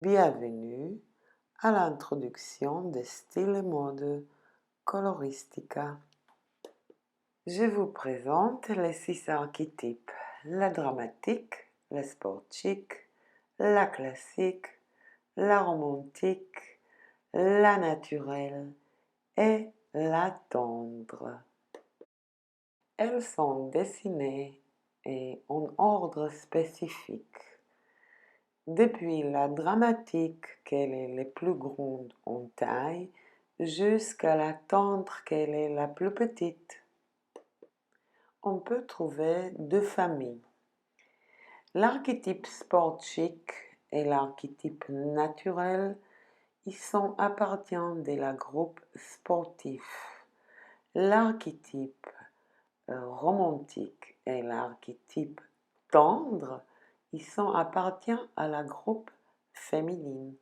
Bienvenue à l'introduction des styles et modes coloristica. Je vous présente les 6 archétypes: la dramatique, la sport chic, la classique, la romantique, la naturelle et la tendre. Elles sont dessinées et en ordre spécifique. Depuis la dramatique, qu'elle est la plus grande en taille, jusqu'à la tendre, qu'elle est la plus petite. On peut trouver 2 familles. L'archétype sport chic et l'archétype naturel, ils sont appartiennent de la groupe sportif. L'archétype romantique et l'archétype tendre, ils sont appartiennent à la groupe féminine.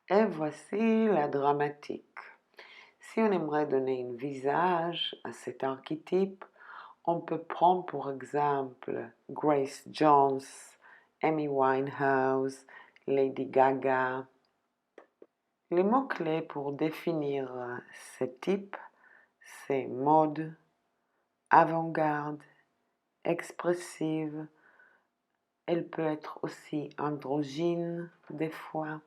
Et voici la dramatique. Si on aimerait donner un visage à cet archétype, on peut prendre pour exemple Grace Jones, Amy Winehouse, Lady Gaga. Les mots-clés pour définir ce type, c'est mode, avant-garde, expressive. Elle peut être aussi androgyne des fois.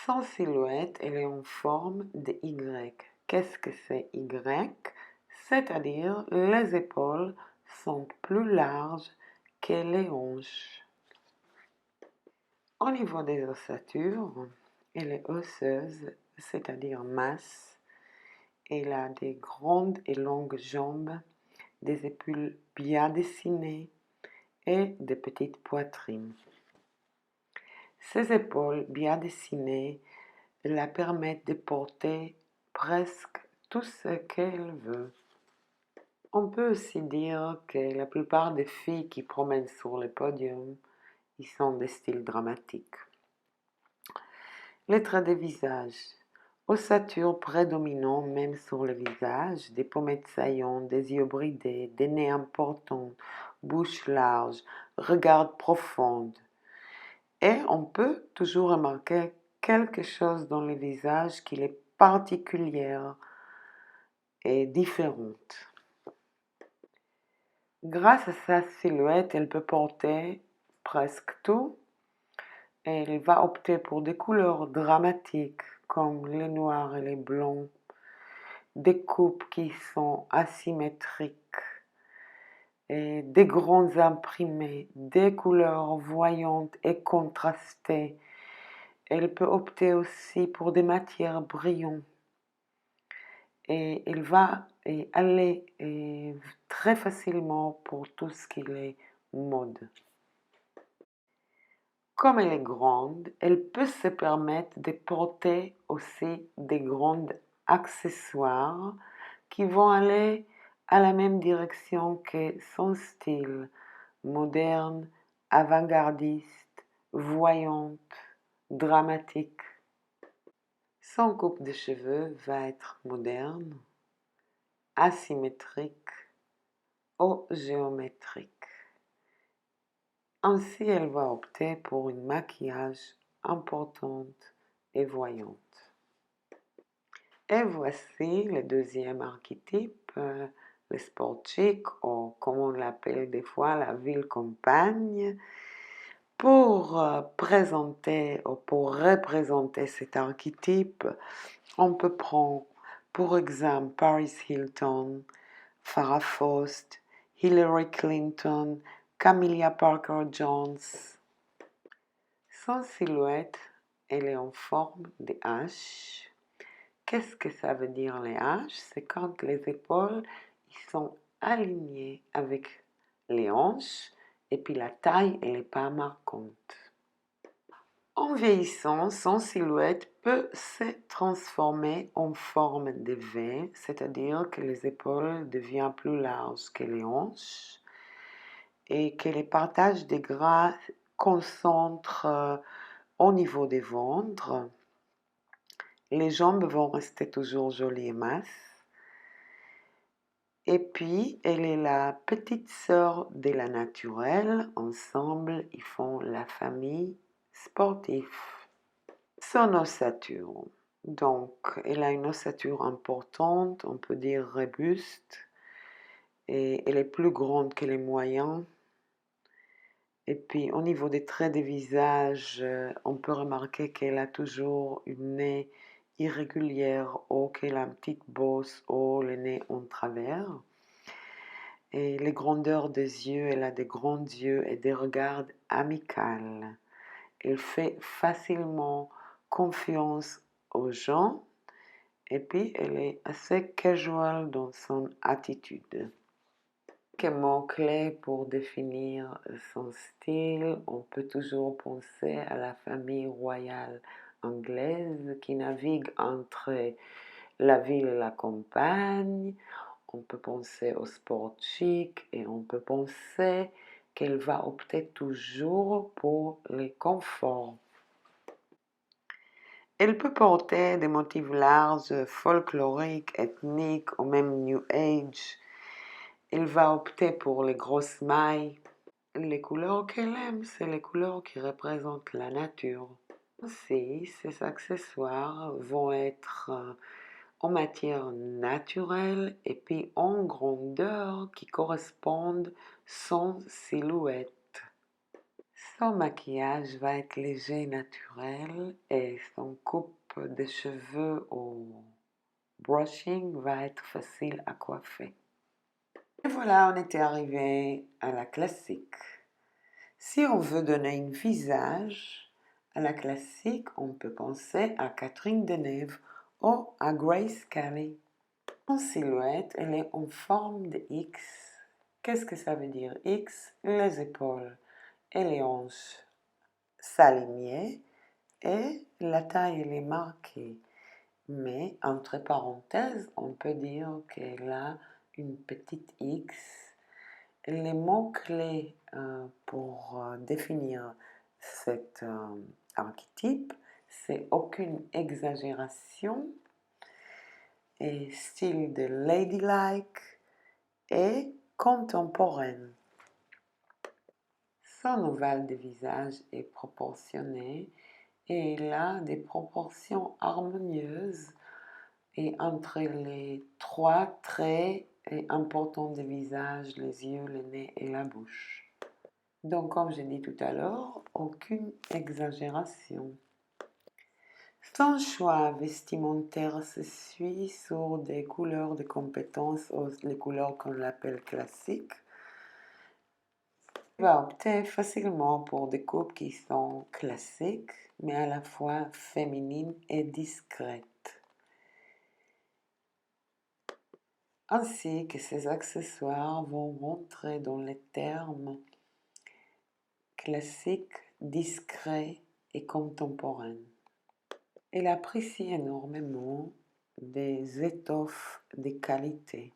Son silhouette, elle est en forme de Y. Qu'est-ce que c'est Y? C'est-à-dire les épaules sont plus larges que les hanches. Au niveau des ossatures, elle est osseuse, c'est-à-dire masse. Elle a des grandes et longues jambes, des épaules bien dessinées et des petites poitrines. Ces épaules bien dessinées la permettent de porter presque tout ce qu'elle veut. On peut aussi dire que la plupart des filles qui promènent sur le podium, ils sont des styles dramatiques. Les traits de visage. Ossature prédominant même sur le visage, des pommettes saillantes, des yeux bridés, des nez importants, bouche large, regard profonde. Et on peut toujours remarquer quelque chose dans le visage qui est particulière et différente. Grâce à sa silhouette, elle peut porter presque tout. Elle va opter pour des couleurs dramatiques comme les noirs et les blancs, des coupes qui sont asymétriques, et des grands imprimés, des couleurs voyantes et contrastées. Elle peut opter aussi pour des matières brillantes. Et elle va aller très facilement pour tout ce qui est mode. Comme elle est grande, elle peut se permettre de porter aussi des grands accessoires qui vont aller à la même direction que son style, moderne, avant-gardiste, voyante, dramatique. Son coupe de cheveux va être moderne, asymétrique ou géométrique. Ainsi, elle va opter pour un maquillage importante et voyante. Et voici le deuxième archétype, le sport chic, ou comme on l'appelle des fois la ville campagne. Pour présenter ou pour représenter cet archétype, on peut prendre pour exemple Paris Hilton, Farrah Fawcett, Hillary Clinton, Camilla Parker Jones. Son silhouette, elle est en forme de H. Qu'est-ce que ça veut dire les H? C'est quand les épaules ils sont alignées avec les hanches et puis la taille, elle n'est pas marquante. En vieillissant, son silhouette peut se transformer en forme de V, c'est-à-dire que les épaules deviennent plus larges que les hanches et que les partages des gras concentrent au niveau des ventres. Les jambes vont rester toujours jolies et minces. Et puis, elle est la petite sœur de la naturelle. Ensemble, ils font la famille sportif. Son ossature. Donc, elle a une ossature importante, on peut dire robuste, et elle est plus grande que les moyens. Et puis, au niveau des traits de visage, on peut remarquer qu'elle a toujours une nez irrégulière ou qu'elle a une petite bosse ou le nez en travers. Et les grandeurs des yeux, elle a des grands yeux et des regards amicaux. Elle fait facilement confiance aux gens et puis elle est assez casual dans son attitude. Quelques mots-clés pour définir son style. On peut toujours penser à la famille royale anglaise qui navigue entre la ville et la campagne. On peut penser au sport chic et on peut penser qu'elle va opter toujours pour le confort. Elle peut porter des motifs larges, folkloriques, ethniques ou même New Age. Elle va opter pour les grosses mailles. Les couleurs qu'elle aime, c'est les couleurs qui représentent la nature. Ainsi, ces accessoires vont être en matière naturelle et puis en grandeur qui correspondent son silhouette. Son maquillage va être léger et naturel et son coupe de cheveux au brushing va être facile à coiffer. Et voilà, on était arrivé à la classique. Si on veut donner un visage à la classique, on peut penser à Catherine Deneuve ou à Grace Kelly. En silhouette, elle est en forme de X. Qu'est-ce que ça veut dire X? Les épaules et les hanches s'alignées et la taille elle est marquée. Mais entre parenthèses, on peut dire qu'elle a une petite X. Les mots-clés pour définir cet archétype, c'est aucune exagération et style de ladylike et contemporaine. Son ovale de visage est proportionné et il a des proportions harmonieuses et entre les trois traits importants du visage, les yeux, le nez et la bouche. Donc, comme j'ai dit tout à l'heure, aucune exagération. Son choix vestimentaire se suit sur des couleurs de compétences, les couleurs qu'on appelle classiques. Il va opter facilement pour des coupes qui sont classiques, mais à la fois féminines et discrètes. Ainsi que ces accessoires vont rentrer dans les termes classiques, discrets et contemporains. Elle apprécie énormément des étoffes de qualité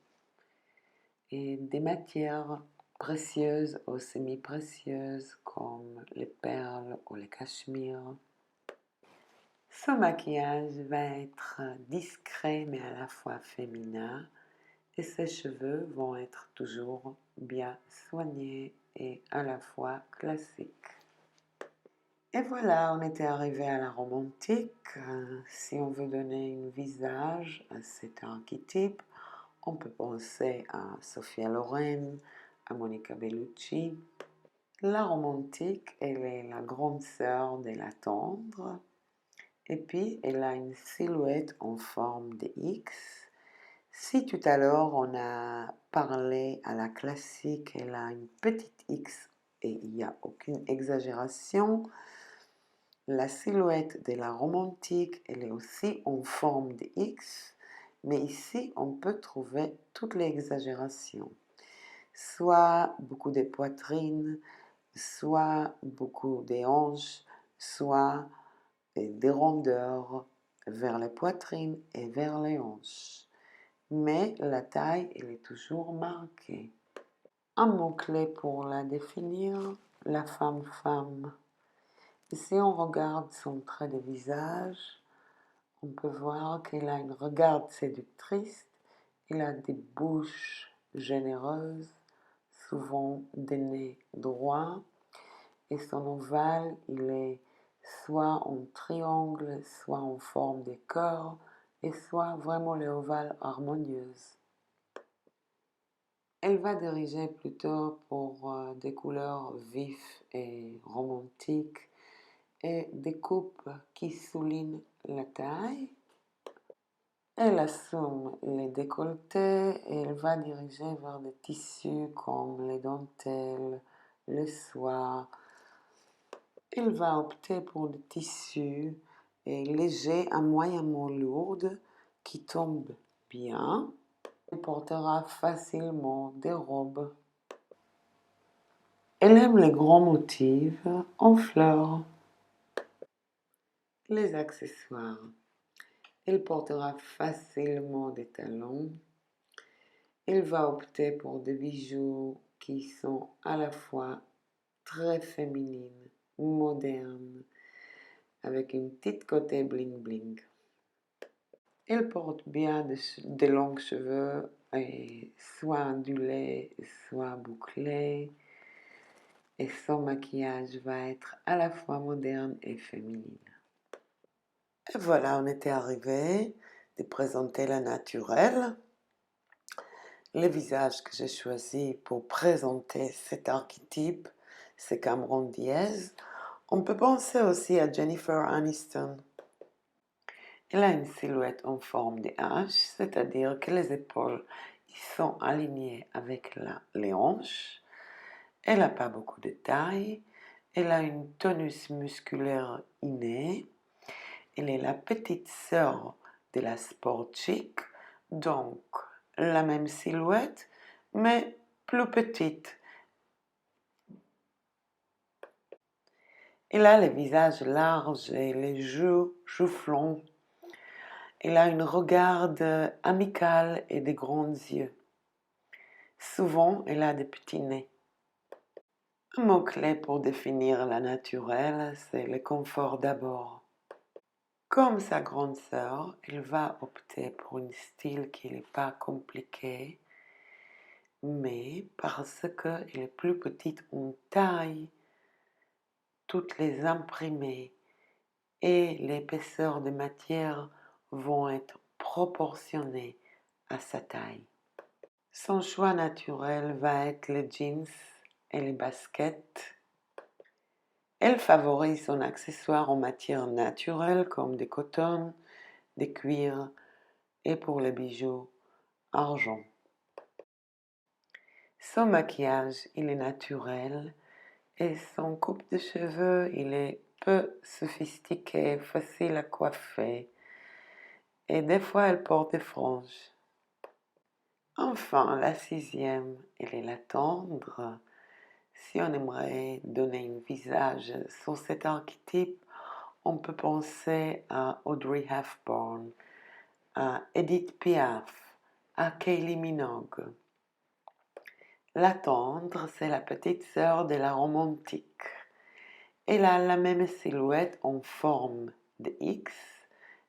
et des matières précieuses ou semi-précieuses comme les perles ou les cachemires. Son maquillage va être discret mais à la fois féminin et ses cheveux vont être toujours bien soignés et à la fois classiques. Et voilà, on était arrivé à la romantique. Si on veut donner un visage à cet archétype, on peut penser à Sophia Loren, à Monica Bellucci. La romantique, elle est la grande sœur de la tendre. Et puis, elle a une silhouette en forme de X. Si tout à l'heure, on a parlé à la classique, elle a une petite X et il n'y a aucune exagération. La silhouette de la romantique, elle est aussi en forme de X, mais ici, on peut trouver toutes les exagérations. Soit beaucoup de poitrine, soit beaucoup des hanches, soit des rondeurs vers les poitrines et vers les hanches. Mais la taille, elle est toujours marquée. Un mot-clé pour la définir, la femme-femme. Si on regarde son trait de visage, on peut voir qu'elle a un regard séductrice, elle a des bouches généreuses, souvent des nez droits, et son ovale, il est soit en triangle, soit en forme de cœur, et soit vraiment les ovales harmonieuses. Elle va diriger plutôt pour des couleurs vives et romantiques et des coupes qui soulignent la taille. Elle assume les décolletés et elle va diriger vers des tissus comme les dentelles, le soie. Elle va opter pour des tissus légers à moyennement lourds qui tombent bien. Elle portera facilement des robes. Elle aime les grands motifs en fleurs. Les accessoires. Elle portera facilement des talons. Elle va opter pour des bijoux qui sont à la fois très féminines, modernes, avec une petite côté bling bling. Elle porte bien de longs cheveux, soit ondulés, soit bouclés, et son maquillage va être à la fois moderne et féminine. Et voilà, on était arrivé de présenter la naturelle. Le visage que j'ai choisi pour présenter cet archétype, c'est Cameron Diaz. On peut penser aussi à Jennifer Aniston. Elle a une silhouette en forme de H, c'est-à-dire que les épaules sont alignées avec les hanches. Elle n'a pas beaucoup de taille. Elle a une tonus musculaire innée. Elle est la petite sœur de la sport chic, donc la même silhouette, mais plus petite. Elle a le visage large et les joues joufflons. Elle a un regard amical et de grands yeux. Souvent, elle a des petits nez. Un mot-clé pour définir la naturelle, c'est le confort d'abord. Comme sa grande sœur, elle va opter pour un style qui n'est pas compliqué, mais parce qu'elle est plus petite en taille, toutes les imprimés et l'épaisseur de matière vont être proportionnées à sa taille. Son choix naturel va être les jeans et les baskets. Elle favorise son accessoire en matière naturelle comme des cotons, des cuirs et pour les bijoux, argent. Son maquillage, il est naturel et son coupe de cheveux, il est peu sophistiqué, facile à coiffer et des fois elle porte des franges. Enfin, la sixième, elle est la tendre. Si on aimerait donner un visage sur cet archétype, on peut penser à Audrey Hepburn, à Edith Piaf, à Kylie Minogue. La tendre, c'est la petite sœur de la romantique. Elle a la même silhouette en forme de X,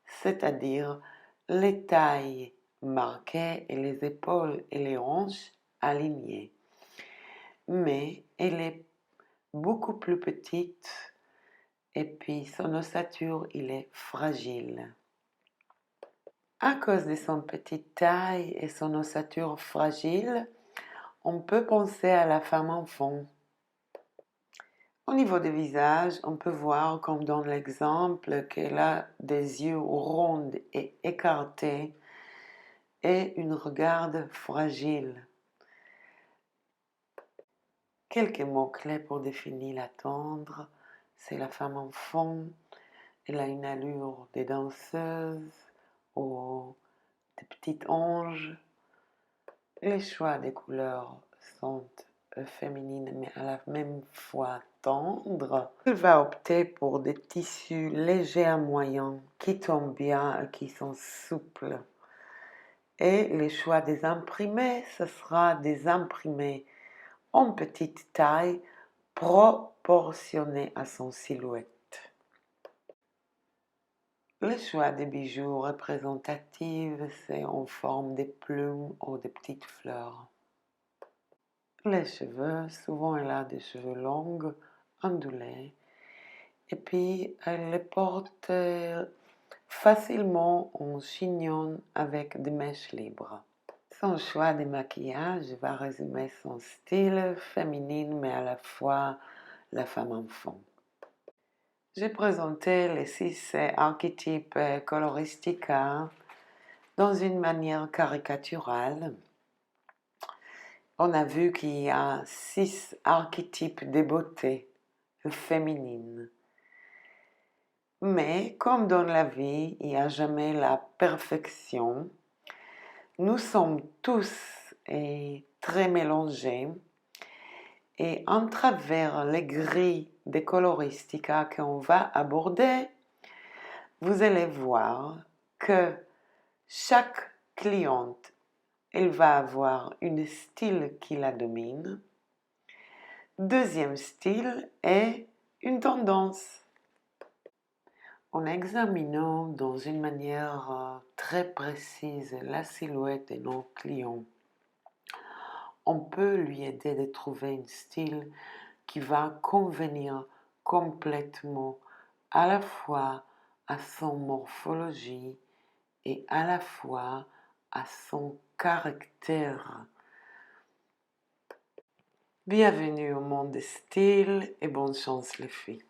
c'est-à-dire les tailles marquées et les épaules et les hanches alignées. Mais elle est beaucoup plus petite et puis son ossature, il est fragile. À cause de son petite taille et son ossature fragile, on peut penser à la femme enfant. Au niveau du visage, on peut voir, comme dans l'exemple, qu'elle a des yeux ronds et écartés et une regard fragile. Quelques mots-clés pour définir la tendre, c'est la femme enfant, elle a une allure de danseuse ou de petite ange. Les choix des couleurs sont féminines mais à la même fois tendres. Elle va opter pour des tissus légers à moyens qui tombent bien et qui sont souples. Et les choix des imprimés, ce sera des imprimés en petite taille proportionnés à son silhouette. Le choix des bijoux représentatifs, c'est en forme de plumes ou de petites fleurs. Les cheveux, souvent elle a des cheveux longs, ondulés, et puis elle les porte facilement en chignon avec des mèches libres. Son choix de maquillage va résumer son style féminin mais à la fois la femme enfant. J'ai présenté les 6 archétypes coloristiques dans une manière caricaturale. On a vu qu'il y a 6 archétypes de beauté féminine. Mais comme dans la vie, il n'y a jamais la perfection. Nous sommes tous très mélangés et en travers les grilles des coloristica qu'on va aborder, vous allez voir que chaque cliente, elle va avoir un style qui la domine. Deuxième style est une tendance. En examinant dans une manière très précise la silhouette de nos clients, on peut lui aider de trouver un style qui va convenir complètement à la fois à son morphologie et à la fois à son caractère. Bienvenue au monde des styles et bonne chance les filles.